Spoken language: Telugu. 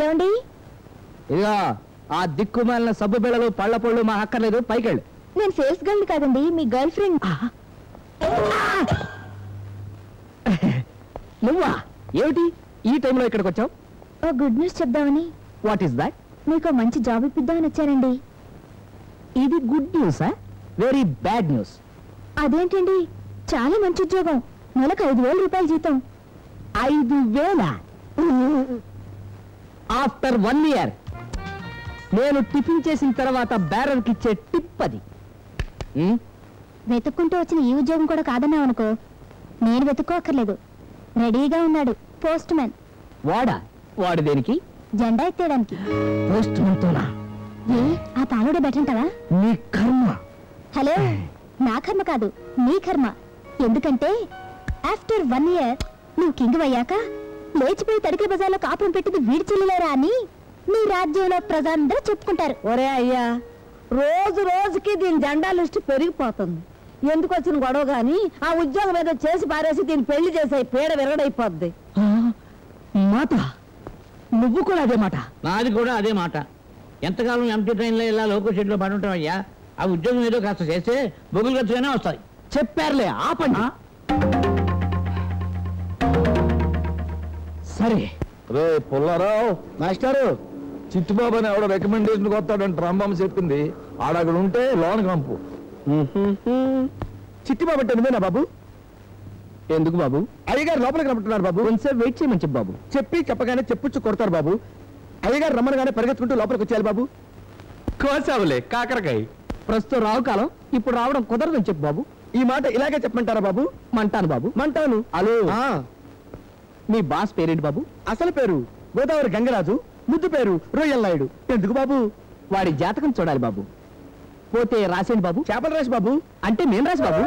ఏమండి ఇదిగా ఆ దిక్కుమాలిన సబ్బు బిళ్ళలు పళ్ళ పళ్ళు మా అక్కర్లేదు పైకెళ్ళు. నేను సేల్స్ గర్ల్ కాదండి, మీ గర్ల్ ఫ్రెండ్. నువ్వా? ఏమిటి ఈ టైంలో ఇక్కడికి వచ్చావు? ఓ గుడ్ న్యూస్ చెప్దామని. What is that? మీకు మంచి జాబ్ ఇప్పిద్దామని వచ్చానండి. ఇది గుడ్ న్యూసా వెరీ బ్యాడ్ న్యూస్? అదేంటండి, చాలా మంచి ఉద్యోగం, నెలకు 5,000 రూపాయల జీతం. 5,000 ఆఫ్టర్ 1 ఇయర్? నేను టిఫిన్ చేసిన తర్వాత బ్యారర్కి ఇచ్చే టిప్ అది. వెతుక్కుంటూ వచ్చిన ఈ ఉద్యోగం కూడా కాదన్నావు అనుకో, నేను వెతుక్కోక్కర్లేదు, రెడీగా ఉన్నాడు పోస్ట్ మ్యాన్. వాడు దేనికి? జెండా ఎత్తేయడానికి. పోస్ట్ మ్యాన్తోనా? ఏ ఆ పాలుడే బెటంటావా? నీ కర్మ. హలో, నా కర్మ కాదు, నీ కర్మ. ఎందుకంటే ఆఫ్టర్ 1 ఇయర్ నువ్వు కింగ్ అయ్యాక లేచిపోయి తడికల బజార్లో కాపురం పెట్టింది వీడి చెల్లిలేరా అని నీ రాజ్యంలో ప్రజలందరూ చెప్పుకుంటారు. ఒరే అయ్యా, రోజు రోజుకి దీని జెండా లిస్టు పెరిగిపోతుంది. ఎందుకు వచ్చిన గొడవ గాని ఆ ఉద్యోగం ఏదో చేసి పారేసి దీన్ని పెళ్లి చేసే పీడ విరగడైపోద్ది. మాట నువ్వు కూడా అదే మాట? నాది కూడా అదే మాట. ఎంతకాలం ఎంటీ ట్రైన్లో ఇలా లోకల్ షెడ్లో పడి ఉంటాం అయ్యా. ఆ ఉద్యోగం ఏదో కాస్త చేస్తే బొగులు ఖర్చుగానే వస్తాయి. చెప్పారులే, ఆపండి. సరే రే పుల్లారావు మాస్టారు, చిట్టుబాబు అని ఎవడో రికమెండేషన్ వస్తాడంట రాంబాబు చెప్పింది. ఆడక్కడ ఉంటే లోన్ కంపు. చిట్టిబాబు అంటే నువ్వేనా బాబు? ఎందుకు బాబు? అయ్యగారు లోపలికి రమ్మంటున్నారు బాబు. కొంచెం వెయిట్ చేయమని చెప్పు బాబు. చెప్పి చెప్పగానే చెప్పుచ్చు కొడతారు బాబు. అయ్యగారు రమ్మనగానే పరిగెత్తుకుంటూ లోపలికి వచ్చేయాలి బాబు. కోసావులే కాకరకాయ. ప్రస్తుతం రావు కాలం, ఇప్పుడు రావడం కుదరదని చెప్పు బాబు. ఈ మాట ఇలాగే చెప్పమంటారా బాబు? మంటాను బాబు, మంటాను. హలో, మీ బాస్ పేరేంటి బాబు? అసలు పేరు గోదావరి గంగరాజు, ముద్దు పేరు రొయ్యల్ నాయుడు. ఎందుకు బాబు? వాడి జాతకం చూడాలి బాబు. పోతే రాసేయండి బాబు. చేపలు రాసి బాబు. అంటే మేం రాసి బాబు.